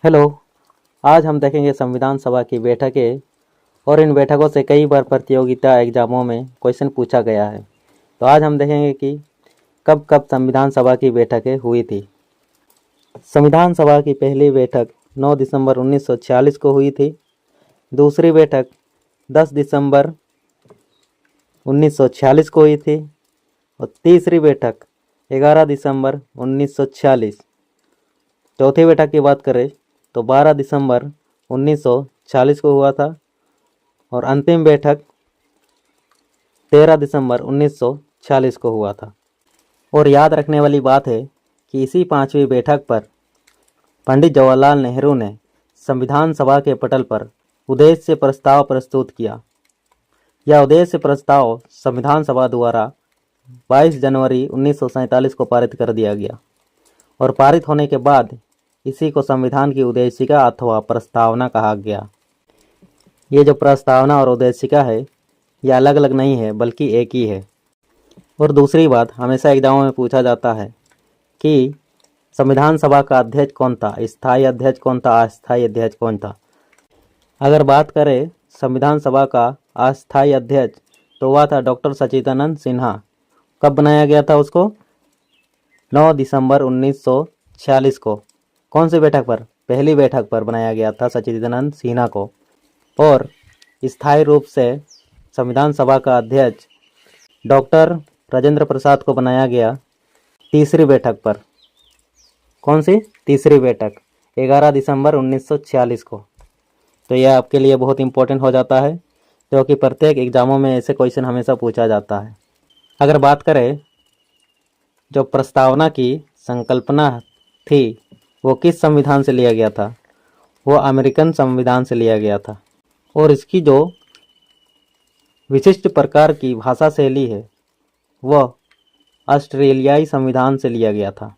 Hello. आज हम देखेंगे संविधान सभा की बैठकें और इन बैठकों से कई बार प्रतियोगिता एग्जामों में क्वेश्चन पूछा गया है। तो आज हम देखेंगे कि कब कब संविधान सभा की बैठकें हुई थी। संविधान सभा की पहली बैठक 9 दिसंबर 1946 को हुई थी। दूसरी बैठक 10 दिसंबर 1946 को हुई थी और तीसरी बैठक 11 दिसंबर 1946। चौथी बैठक की बात करें तो 12 दिसंबर 1946 को हुआ था और अंतिम बैठक 13 दिसंबर 1946 को हुआ था। और याद रखने वाली बात है कि इसी पांचवी बैठक पर पंडित जवाहरलाल नेहरू ने संविधान सभा के पटल पर उद्देश्य प्रस्ताव प्रस्तुत किया। यह उद्देश्य प्रस्ताव संविधान सभा द्वारा 22 जनवरी 1947 को पारित कर दिया गया और पारित होने के बाद इसी को संविधान की उद्देशिका अथवा प्रस्तावना कहा गया। ये जो प्रस्तावना और उद्देशिका है यह अलग अलग नहीं है बल्कि एक ही है। और दूसरी बात, हमेशा एग्जामों में पूछा जाता है कि संविधान सभा का अध्यक्ष कौन था, स्थायी अध्यक्ष कौन था, अस्थायी अध्यक्ष कौन था। अगर बात करें संविधान सभा का अस्थायी अध्यक्ष तो वह था डॉक्टर सच्चिदानंद सिन्हा। कब बनाया गया था उसको? 9 दिसंबर 1946 को। कौन सी बैठक पर? पहली बैठक पर बनाया गया था सच्चिदानंद सिन्हा को। और स्थायी रूप से संविधान सभा का अध्यक्ष डॉक्टर राजेंद्र प्रसाद को बनाया गया तीसरी बैठक पर। कौन सी? तीसरी बैठक 11 दिसंबर 1946 को। तो यह आपके लिए बहुत इंपॉर्टेंट हो जाता है क्योंकि प्रत्येक एग्जामों में ऐसे क्वेश्चन हमेशा पूछा जाता है। अगर बात करें जो प्रस्तावना की संकल्पना थी वो किस संविधान से लिया गया था? वो अमेरिकन संविधान से लिया गया था। और इसकी जो विशिष्ट प्रकार की भाषा शैली है वह ऑस्ट्रेलियाई संविधान से लिया गया था।